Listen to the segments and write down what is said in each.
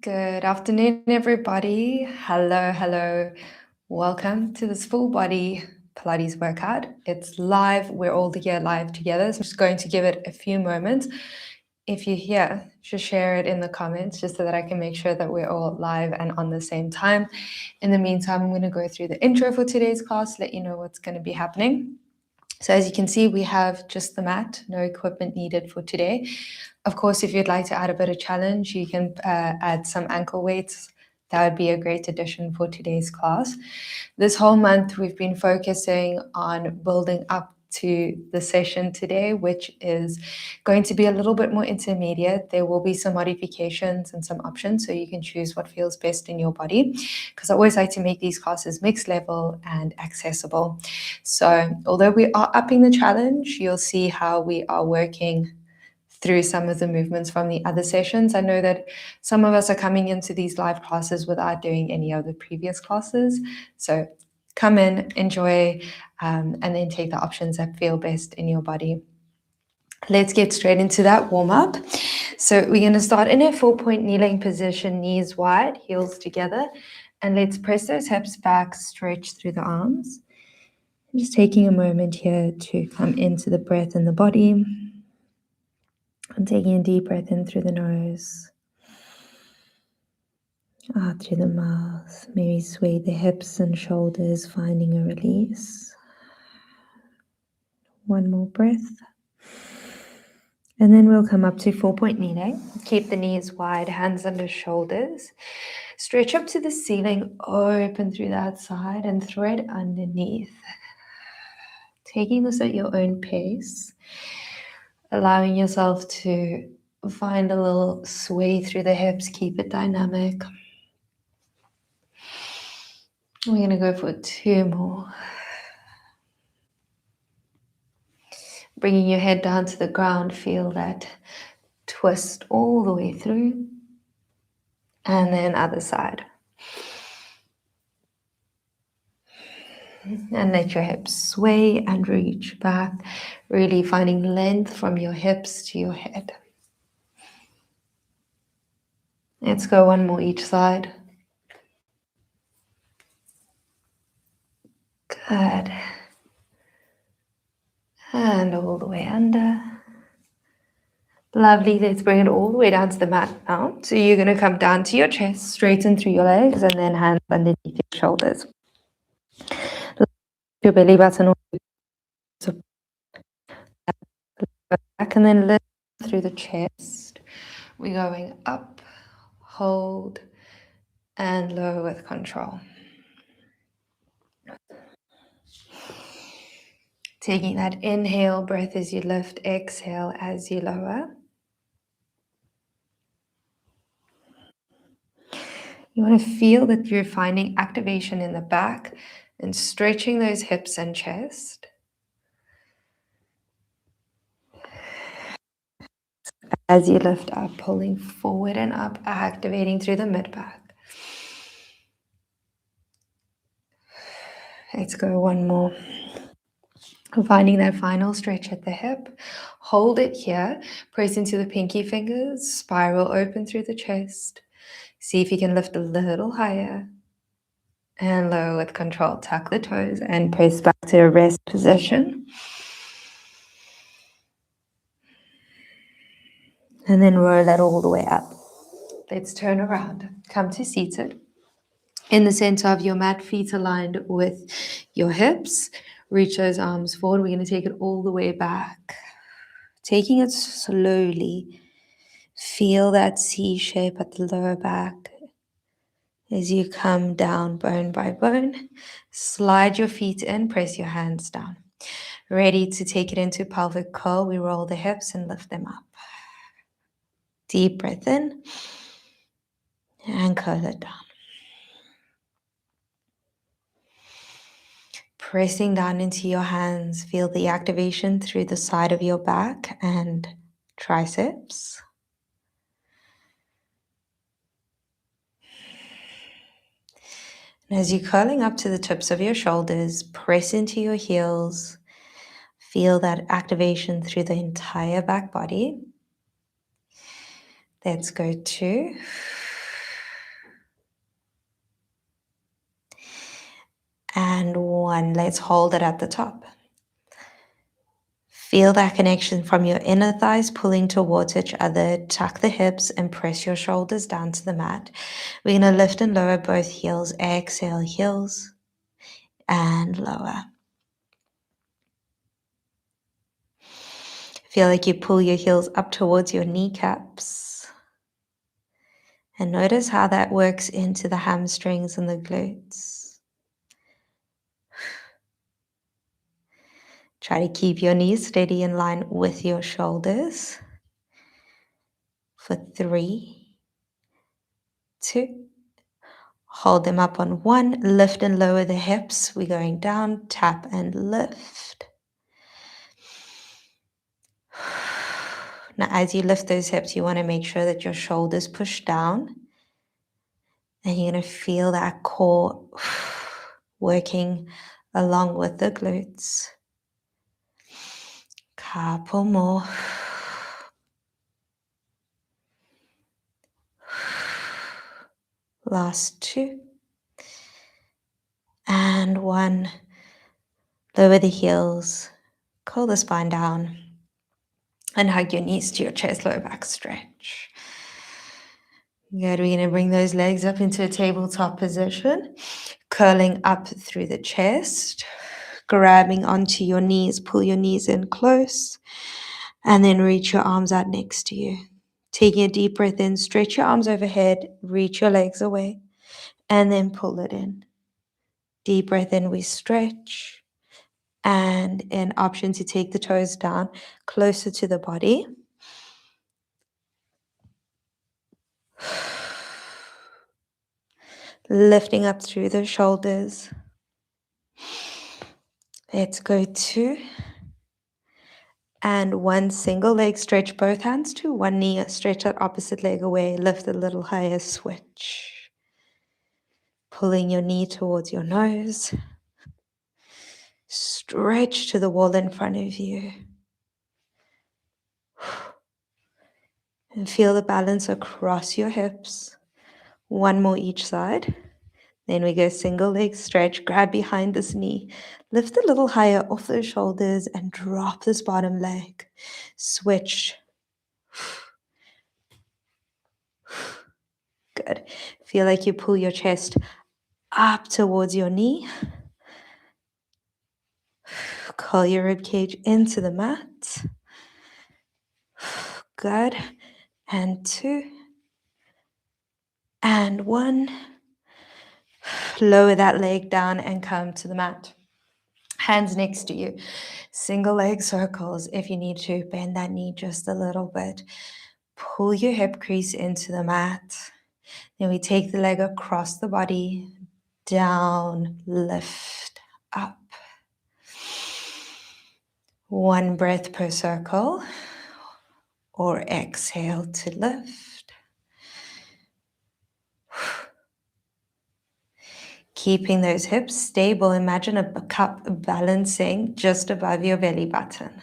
Good afternoon, everybody. Hello, hello. Welcome to this full body Pilates workout. It's live. We're all here live together. So I'm just going to give it a few moments. If you're here, just share it in the comments just so that I can make sure that we're all live and on the same time. In the meantime, I'm going to go through the intro for today's class, let you know what's going to be happening. So as you can see, we have just the mat, no equipment needed for today. Of course, if you'd like to add a bit of challenge, you can add some ankle weights. That would be a great addition for today's class. This whole month, we've been focusing on building up to the session today, which is going to be a little bit more intermediate. There will be some modifications and some options, so you can choose what feels best in your body, because I always like to make these classes mixed level and accessible. So although we are upping the challenge, you'll see how we are working through some of the movements from the other sessions. I know that some of us are coming into these live classes without doing any of the previous classes. So come in, enjoy, and then take the options that feel best in your body. Let's get straight into that warm-up. So we're going to start in a 4-point kneeling position, knees wide, heels together. And let's press those hips back, stretch through the arms. Just taking a moment here to come into the breath in the body. And taking a deep breath in through the nose. Out through the mouth. Maybe sway the hips and shoulders, finding a release. One more breath. And then we'll come up to 4-point kneeling. Keep the knees wide, hands under shoulders. Stretch up to the ceiling, open through that side and thread underneath. Taking this at your own pace. Allowing yourself to find a little sway through the hips, keep it dynamic. We're going to go for 2 more. Bringing your head down to the ground, feel that twist all the way through. And then other side. And let your hips sway and reach back, really finding length from your hips to your head. Let's go 1 more each side. Good. And all the way under. Lovely. Let's bring it all the way down to the mat now. So you're going to come down to your chest, straighten through your legs, and then hands underneath your shoulders. Your belly button back, and then lift through the chest. We're going up, hold, and lower with control. Taking that inhale breath as you lift, exhale as you lower. You want to feel that you're finding activation in the back and stretching those hips and chest. As you lift up, pulling forward and up, activating through the mid-back. Let's go 1 more. Finding that final stretch at the hip. Hold it here. Press into the pinky fingers. Spiral open through the chest. See if you can lift a little higher. And lower with control. Tuck the toes and press back to a rest position. And then roll that all the way up. Let's turn around. Come to seated. In the center of your mat, feet aligned with your hips. Reach those arms forward. We're going to take it all the way back. Taking it slowly. Feel that C shape at the lower back. As you come down bone by bone, slide your feet in, press your hands down. Ready to take it into pelvic curl, we roll the hips and lift them up. Deep breath in and curl it down. Pressing down into your hands, feel the activation through the side of your back and triceps. And as you're curling up to the tips of your shoulders, press into your heels. Feel that activation through the entire back body. Let's go 2 and 1. Let's hold it at the top. Feel that connection from your inner thighs pulling towards each other. Tuck the hips and press your shoulders down to the mat. We're going to lift and lower both heels. Exhale, heels and lower. Feel like you pull your heels up towards your kneecaps. And notice how that works into the hamstrings and the glutes. Try to keep your knees steady in line with your shoulders. For 3, 2, hold them up on 1, lift and lower the hips. We're going down, tap and lift. Now as you lift those hips, you want to make sure that your shoulders push down. And you're going to feel that core working along with the glutes. Couple more. Last 2. And 1. Lower the heels. Curl the spine down. And hug your knees to your chest, lower back stretch. Good. We're going to bring those legs up into a tabletop position. Curling up through the chest. Grabbing onto your knees. Pull your knees in close. And then reach your arms out next to you. Taking a deep breath in. Stretch your arms overhead. Reach your legs away. And then pull it in. Deep breath in. We stretch. And an option to take the toes down closer to the body. Lifting up through the shoulders. Let's go 2. And 1 single leg, stretch both hands to 1 knee, stretch that opposite leg away, lift a little higher, switch. Pulling your knee towards your nose. Stretch to the wall in front of you. And feel the balance across your hips. 1 more each side. Then we go single leg stretch, grab behind this knee, lift a little higher off those shoulders and drop this bottom leg. Switch. Good. Feel like you pull your chest up towards your knee. Curl your rib cage into the mat. Good. And 2. And 1. Lower that leg down and come to the mat. Hands next to you. Single leg circles. If you need to, bend that knee just a little bit. Pull your hip crease into the mat. Then we take the leg across the body. Down, lift, up. 1 breath per circle. Or exhale to lift. Keeping those hips stable. Imagine a cup balancing just above your belly button.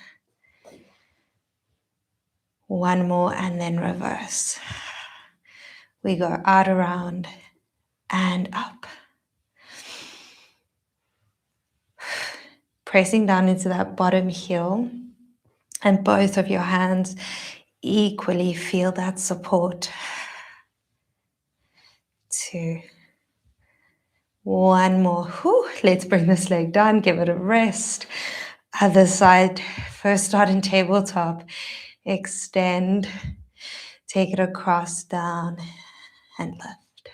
1 more and then reverse. We go out around and up. Pressing down into that bottom heel and both of your hands equally feel that support. 2. 1 more. Whew. Let's bring this leg down, give it a rest. Other side, first start in tabletop. Extend, take it across, down, and lift.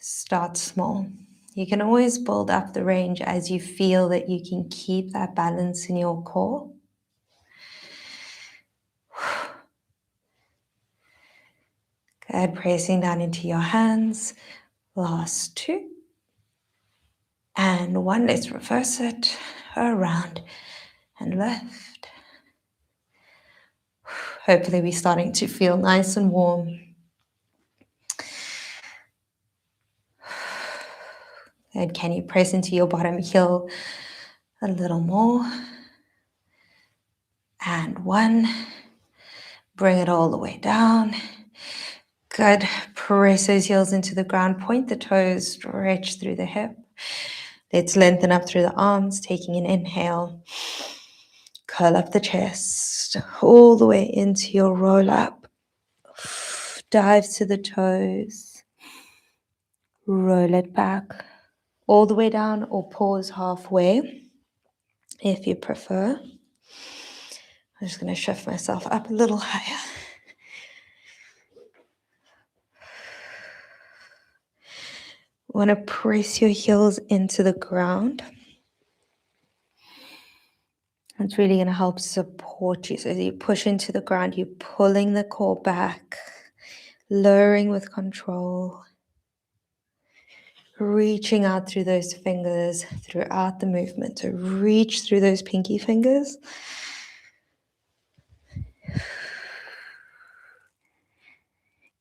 Start small. You can always build up the range as you feel that you can keep that balance in your core. Good, pressing down into your hands. Last 2. And 1, let's reverse it, around and left. Hopefully we're starting to feel nice and warm. And can you press into your bottom heel a little more? And 1, bring it all the way down. Good. Press those heels into the ground. Point the toes, stretch through the hip. Let's lengthen up through the arms, taking an inhale. Curl up the chest, all the way into your roll up. Dive to the toes. Roll it back, all the way down, or pause halfway if you prefer. I'm just going to shift myself up a little higher. Want to press your heels into the ground. It's really going to help support you. So as you push into the ground, you're pulling the core back, lowering with control, reaching out through those fingers throughout the movement. So reach through those pinky fingers.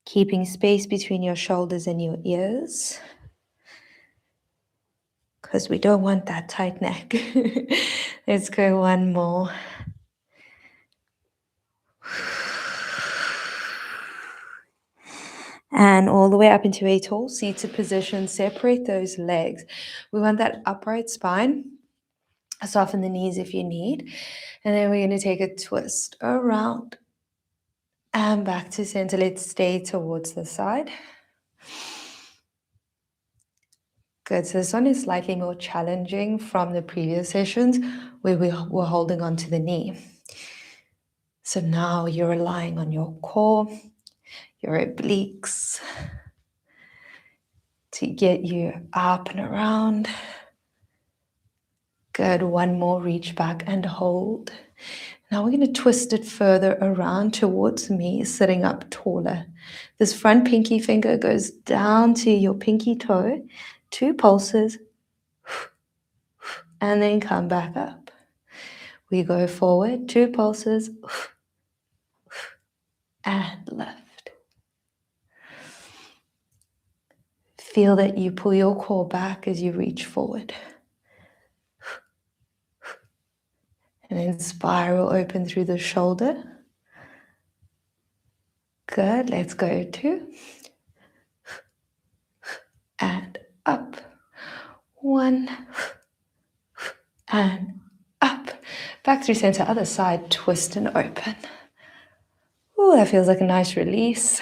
Keeping space between your shoulders and your ears, because we don't want that tight neck. Let's go one more. And all the way up into a tall seated position. Separate those legs. We want that upright spine. Soften the knees if you need. And then we're going to take a twist around and back to center. Let's stay towards the side. Good. So this one is slightly more challenging from the previous sessions where we were holding on to the knee. So now you're relying on your core, your obliques to get you up and around. Good. One more. Reach back and hold. Now we're going to twist it further around towards me, sitting up taller. This front pinky finger goes down to your pinky toe, 2 pulses, and then come back up. We go forward, 2 pulses, and lift. Feel that you pull your core back as you reach forward. And then spiral open through the shoulder. Good. Let's go 2. And up. 1. And up. Back through center. Other side. Twist and open. Oh, that feels like a nice release.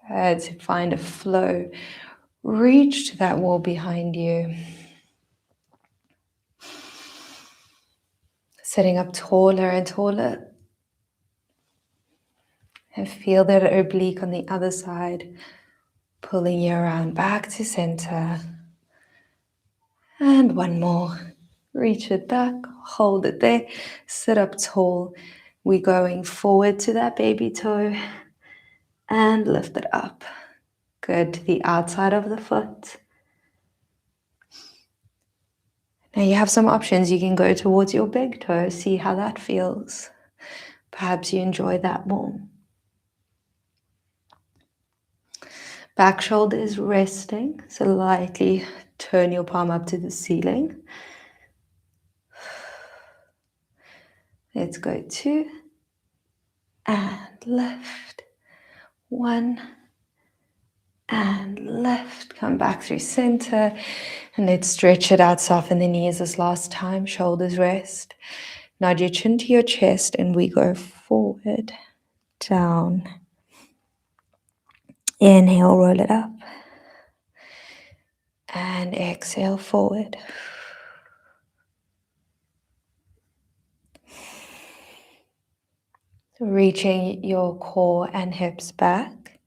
Good. To find a flow. Reach to that wall behind you. Sitting up taller and taller. And feel that oblique on the other side. Pulling you around back to center. And one more. Reach it back. Hold it there. Sit up tall. We're going forward to that baby toe. And lift it up. Good. To the outside of the foot. Now you have some options. You can go towards your big toe, see how that feels. Perhaps you enjoy that more. Back shoulder is resting, so lightly turn your palm up to the ceiling. Let's go 2 and lift. 1 and lift. Come back through center. And let's stretch it out, soften the knees as last time. Shoulders rest. Nod your chin to your chest and we go forward, down. Inhale, roll it up. And exhale, forward. Reaching your core and hips back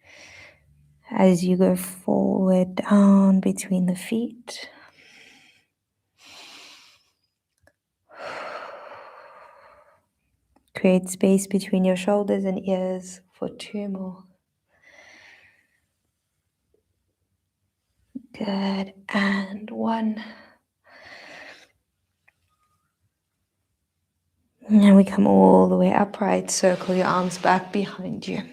as you go forward, down between the feet. Create space between your shoulders and ears for 2 more. Good. And 1. And we come all the way upright. Circle your arms back behind you.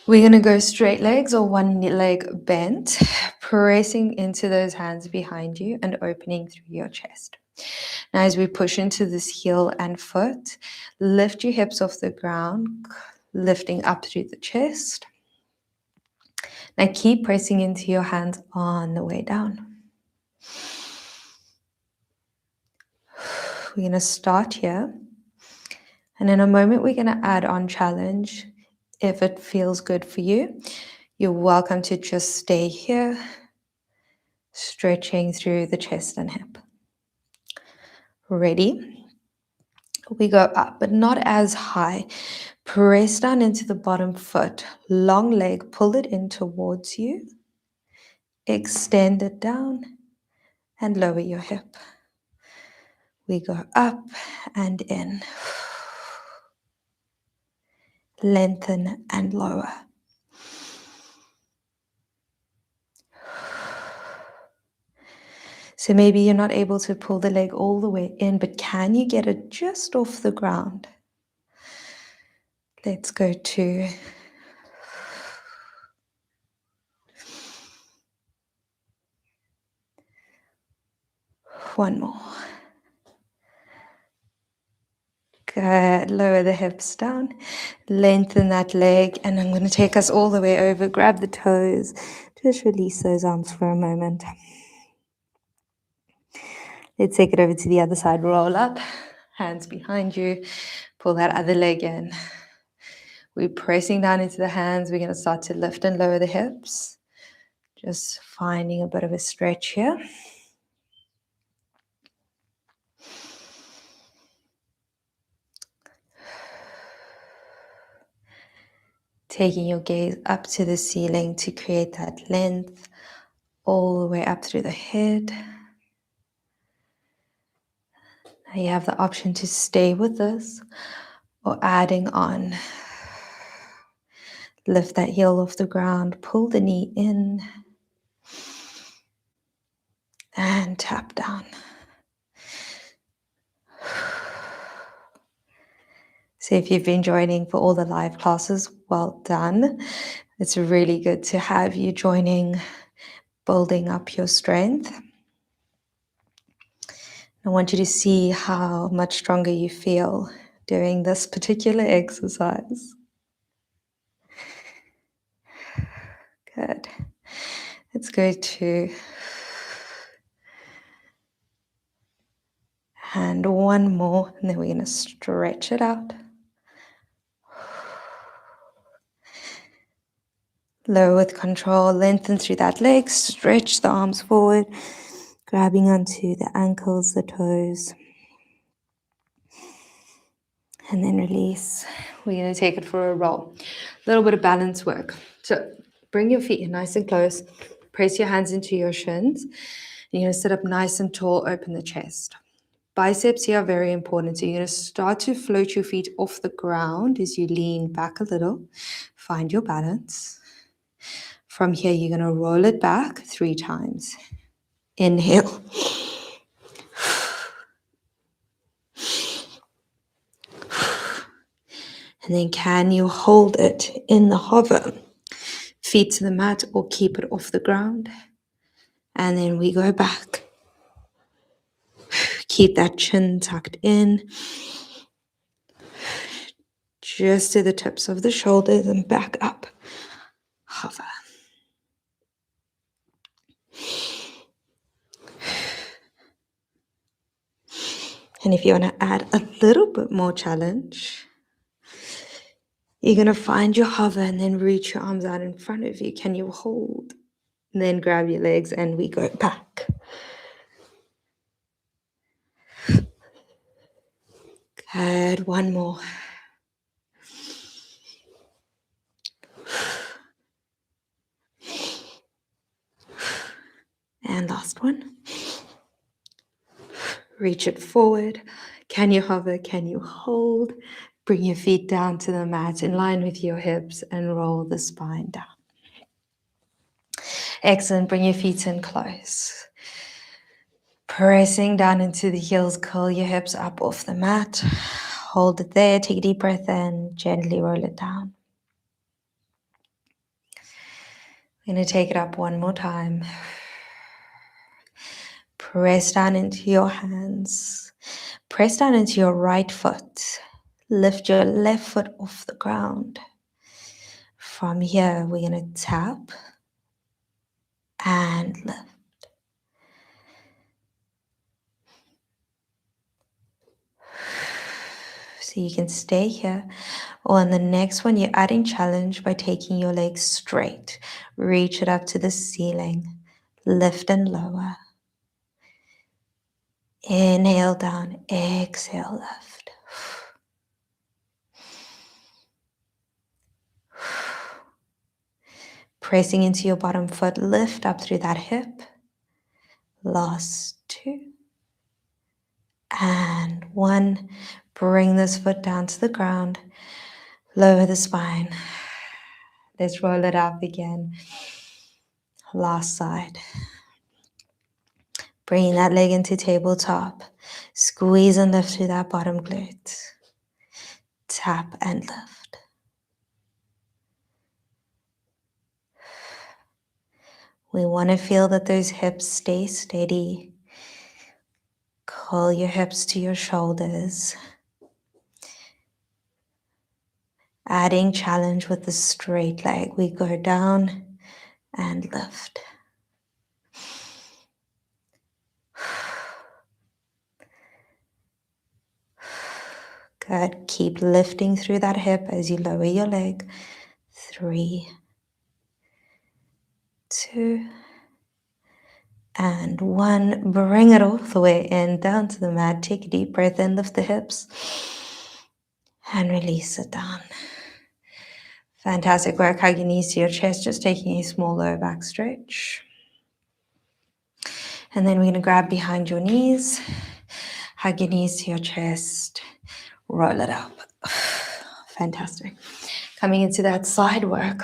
We're going to go straight legs or one leg bent, pressing into those hands behind you and opening through your chest. Now, as we push into this heel and foot, lift your hips off the ground, lifting up through the chest. Now, keep pressing into your hands on the way down. We're going to start here. And in a moment, we're going to add on challenge. If it feels good for you, you're welcome to just stay here, stretching through the chest and hip. Ready? We go up, but not as high. Press down into the bottom foot. Long leg, pull it in towards you. Extend it down and lower your hip. We go up and in. Lengthen and lower. So maybe you're not able to pull the leg all the way in, but can you get it just off the ground? Let's go to one more. Good. Lower the hips down. Lengthen that leg. And I'm going to take us all the way over. Grab the toes. Just release those arms for a moment. Let's take it over to the other side. Roll up. Hands behind you. Pull that other leg in. We're pressing down into the hands. We're going to start to lift and lower the hips. Just finding a bit of a stretch here. Taking your gaze up to the ceiling to create that length all the way up through the head. Now you have the option to stay with this or adding on. Lift that heel off the ground, pull the knee in and tap down. So if you've been joining for all the live classes, well done. It's really good to have you joining, building up your strength. I want you to see how much stronger you feel doing this particular exercise. Good. Let's go to and one more, and then we're going to stretch it out. Lower with control, lengthen through that leg, stretch the arms forward, grabbing onto the ankles, the toes, and then release. We're going to take it for a roll. A little bit of balance work. So bring your feet in nice and close, press your hands into your shins. You're going to sit up nice and tall, open the chest. Biceps here are very important. So you're going to start to float your feet off the ground as you lean back a little. Find your balance. From here, you're going to roll it back 3 times. Inhale. And then can you hold it in the hover? Feet to the mat or keep it off the ground. And then we go back. Keep that chin tucked in. Just to the tips of the shoulders and back up. Hover. And if you want to add a little bit more challenge, you're going to find your hover and then reach your arms out in front of you. Can you hold? And then grab your legs and we go back. Good. One more. And last one. Reach it forward. Can you hover? Can you hold? Bring your feet down to the mat in line with your hips and roll the spine down. Excellent. Bring your feet in close. Pressing down into the heels, curl your hips up off the mat. Hold it there. Take a deep breath in. Gently roll it down. I'm going to take it up one more time. Press down into your hands. Press down into your right foot. Lift your left foot off the ground. From here, we're going to tap and lift. So you can stay here. Or on the next one, you're adding challenge by taking your legs straight. Reach it up to the ceiling. Lift and lower. Inhale down. Exhale, lift. Pressing into your bottom foot. Lift up through that hip. Last 2. And 1. Bring this foot down to the ground. Lower the spine. Let's roll it up again. Last side. Bringing that leg into tabletop. Squeeze and lift through that bottom glute. Tap and lift. We want to feel that those hips stay steady. Curl your hips to your shoulders. Adding challenge with the straight leg. We go down and lift. Good. Keep lifting through that hip as you lower your leg. 3, 2, and 1. Bring it all the way in, down to the mat. Take a deep breath in, lift the hips, and release it down. Fantastic work. Hug your knees to your chest, just taking a small lower back stretch. And then we're going to grab behind your knees, hug your knees to your chest, roll it up. Fantastic. Coming into that side work.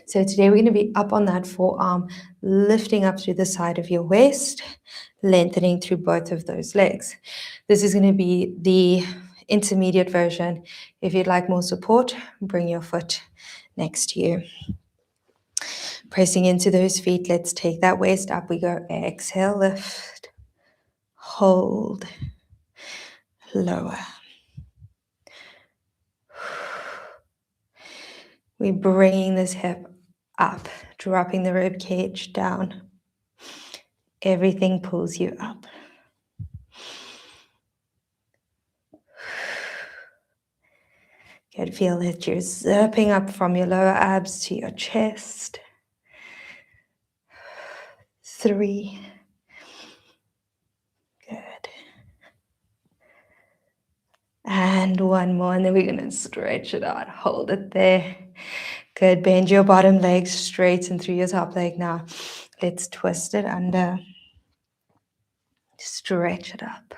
So today we're going to be up on that forearm, lifting up through the side of your waist, lengthening through both of those legs. This is going to be the intermediate version. If you'd like more support, bring your foot next to you. Pressing into those feet, let's take that waist up. We go exhale, lift, hold, lower. We're bringing this hip up, dropping the rib cage down. Everything pulls you up. Good. Feel that you're zipping up from your lower abs to your chest. 3. Good. And 1 more, and then we're going to stretch it out. Hold it there. Good. Bend your bottom leg, straighten through your top leg now. Let's twist it under. Stretch it up.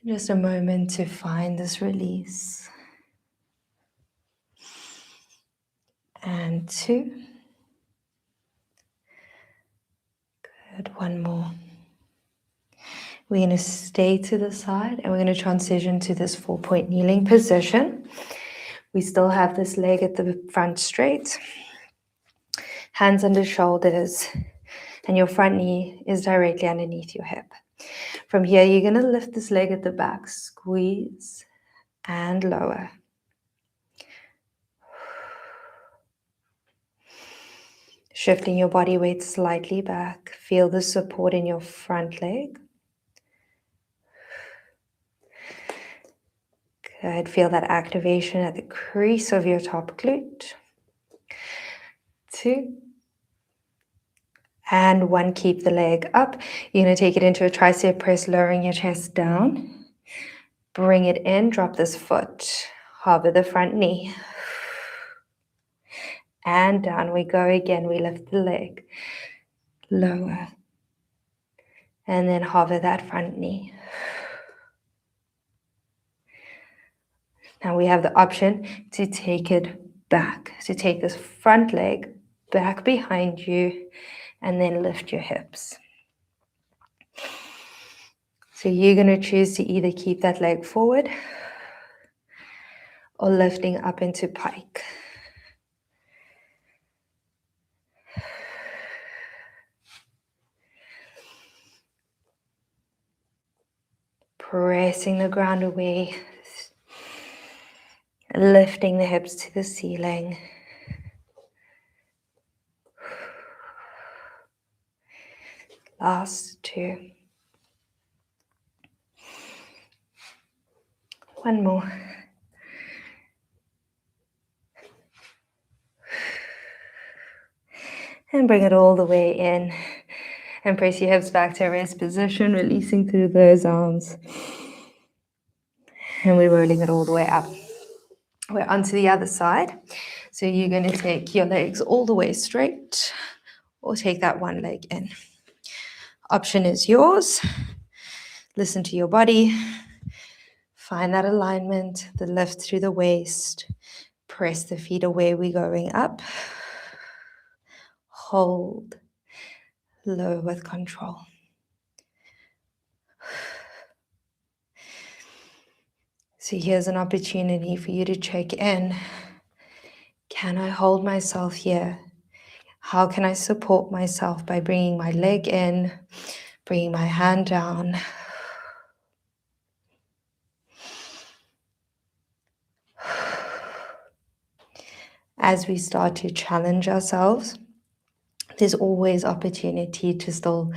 Just a moment to find this release. And 2. Good. 1 more. We're going to stay to the side and we're going to transition to this 4-point kneeling position. We still have this leg at the front straight. Hands under shoulders. And your front knee is directly underneath your hip. From here, you're going to lift this leg at the back. Squeeze and lower. Shifting your body weight slightly back. Feel the support in your front leg. Good. Feel that activation at the crease of your top glute. 2. And 1. Keep the leg up. You're going to take it into a tricep press, lowering your chest down. Bring it in. Drop this foot. Hover the front knee. And down we go again. We lift the leg. Lower. And then hover that front knee. Now we have the option to take it back. So take this front leg back behind you and then lift your hips. So you're going to choose to either keep that leg forward or lifting up into pike. pressing the ground away, lifting the hips to the ceiling. Last two. One more. And bring it all the way in. And press your hips back to rest position, releasing through those arms. And we're rolling it all the way up. We're onto the other side. So you're going to take your legs all the way straight, or take that one leg in. Option is yours. Listen to your body. Find that alignment, the lift through the waist. Press the feet away, we're going up. Hold. Low with control. So here's an opportunity for you to check in. Can I hold myself here? How can I support myself by bringing my leg in, bringing my hand down? As we start to challenge ourselves, there's always opportunity to still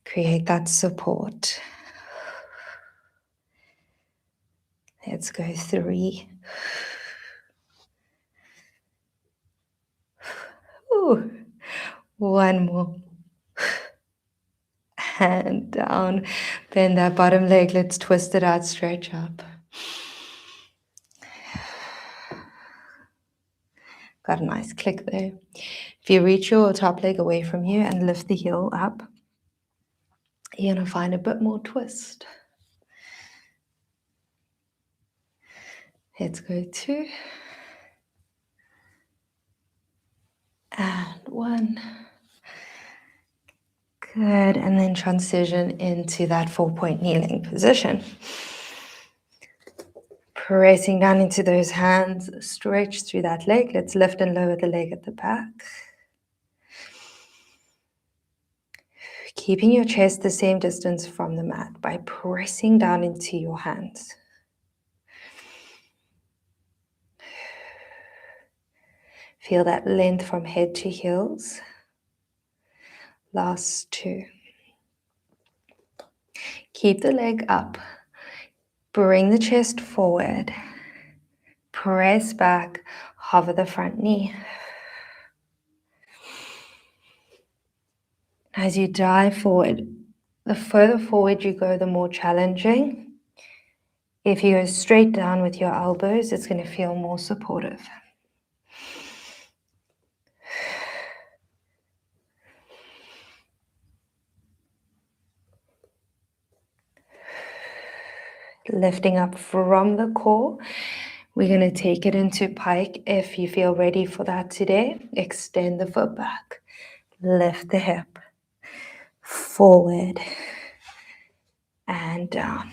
create that support. Let's go 3. Ooh. One more. And down. Bend that bottom leg. Let's twist it out, stretch up. Got a nice click there. If you reach your top leg away from you and lift the heel up, you're going to find a bit more twist. Let's go 2. And 1. Good. And then transition into that 4-point kneeling position. Pressing down into those hands, stretch through that leg. Let's lift and lower the leg at the back. Keeping your chest the same distance from the mat by pressing down into your hands. Feel that length from head to heels. Last 2. Keep the leg up. Bring the chest forward. Press back. Hover the front knee. As you dive forward, the further forward you go, the more challenging. If you go straight down with your elbows, it's going to feel more supportive. Lifting up from the core. We're going to take it into pike. If you feel ready for that today, extend the foot back. Lift the hip. Forward. And down.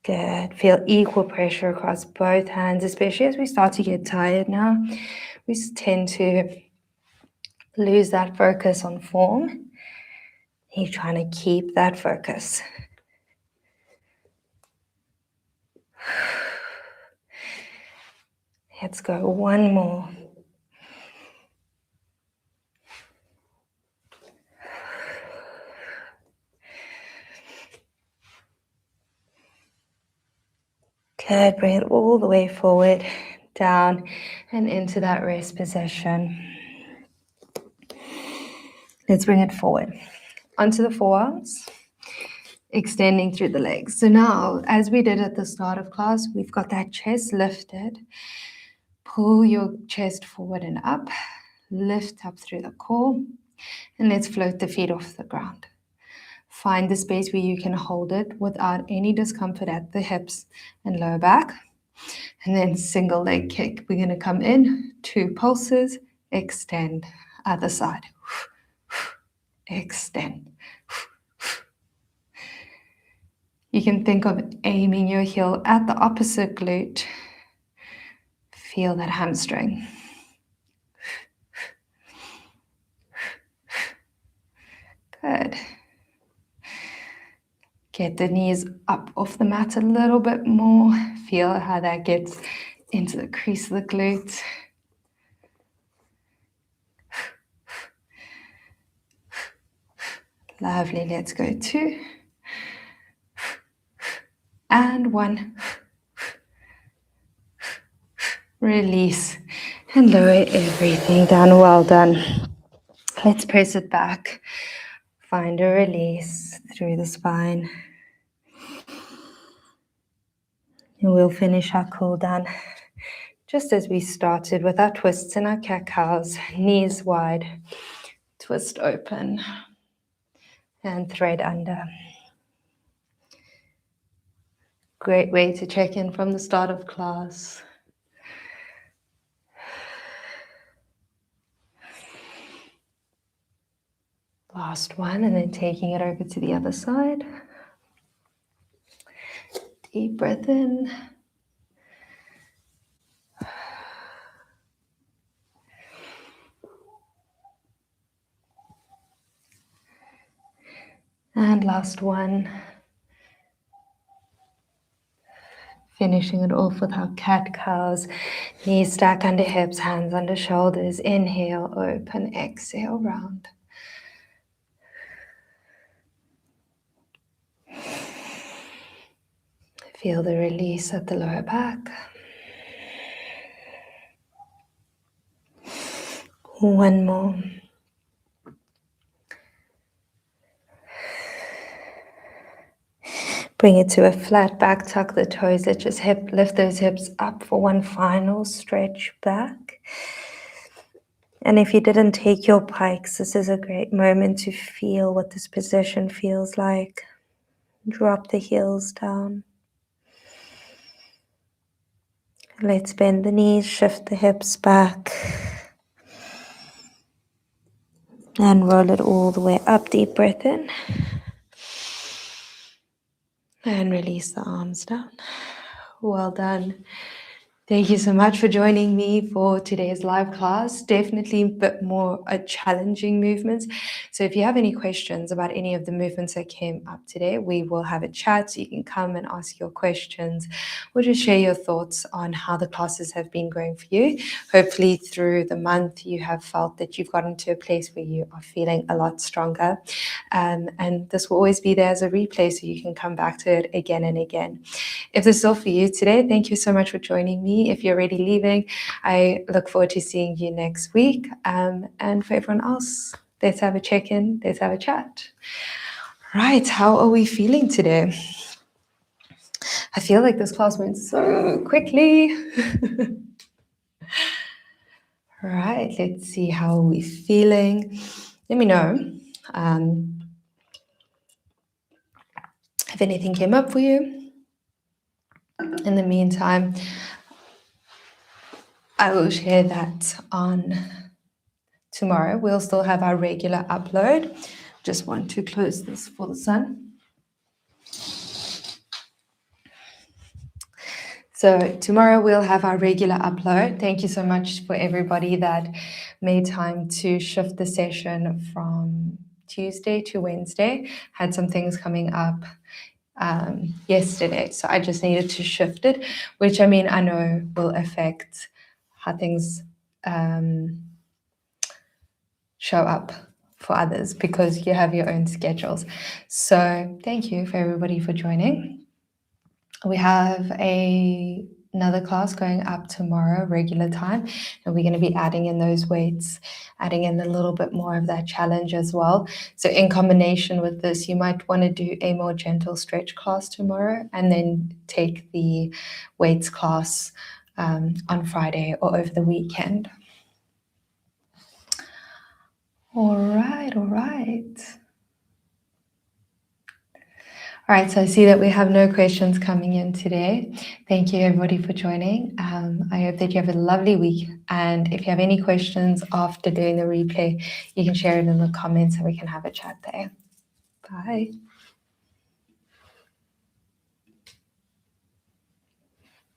Good. Feel equal pressure across both hands, especially as we start to get tired now. We tend to lose that focus on form. You're trying to keep that focus. Let's go 1 more. Good. Bring it all the way forward, down, and into that rest position. Let's bring it forward. Onto the forearms, extending through the legs. So now, as we did at the start of class, we've got that chest lifted. Pull your chest forward and up. Lift up through the core. And let's float the feet off the ground. Find the space where you can hold it without any discomfort at the hips and lower back. And then single leg kick. We're going to come in, 2 pulses, extend, other side. Extend. You can think of aiming your heel at the opposite glute. Feel that hamstring. Good. Get the knees up off the mat a little bit more. Feel how that gets into the crease of the glute. Lovely. Let's go 2 and 1. Release and lower everything down. Well done. Let's press it back. Find a release through the spine. And we'll finish our cool down just as we started with our twists and our cat-cows. Knees wide, twist open, and thread under. Great way to check in from the start of class. Last one, and then taking it over to the other side. Deep breath in. And last one. Finishing it off with our cat-cows. Knees stacked under hips, hands under shoulders. Inhale, open, exhale, round. Feel the release at the lower back. One more. Bring it to a flat back, tuck the toes, lift those hips up for one final stretch back. And if you didn't take your pikes, this is a great moment to feel what this position feels like. Drop the heels down. Let's bend the knees, shift the hips back. And roll it all the way up. Deep breath in. And release the arms down. Well done. Thank you so much for joining me for today's live class. Definitely a bit more challenging movements. So if you have any questions about any of the movements that came up today, we will have a chat so you can come and ask your questions or just share your thoughts on how the classes have been going for you. Hopefully through the month you have felt that you've gotten to a place where you are feeling a lot stronger. And this will always be there as a replay so you can come back to it again and again. If this is all for you today, thank you so much for joining me. If you're already leaving, I look forward to seeing you next week. And for everyone else, let's have a check-in, let's have a chat. Right, how are we feeling today? I feel like this class went so quickly. Right, let's see how are we feeling. Let me know if anything came up for you. In the meantime, I will share that on tomorrow. We'll still have our regular upload. Just want to close this for the sun. So tomorrow we'll have our regular upload. Thank you so much for everybody that made time to shift the session from Tuesday to Wednesday. Had some things coming up yesterday, so I just needed to shift it, which I know will affect how things show up for others because you have your own schedules. So thank you for everybody for joining. We have another class going up tomorrow, regular time, and we're going to be adding in those weights, adding in a little bit more of that challenge as well. So in combination with this, you might want to do a more gentle stretch class tomorrow and then take the weights class on Friday or over the weekend. All right. All right, so I see that we have no questions coming in today. Thank you everybody for joining. I hope that you have a lovely week. And if you have any questions after doing the replay, you can share it in the comments and we can have a chat there. Bye.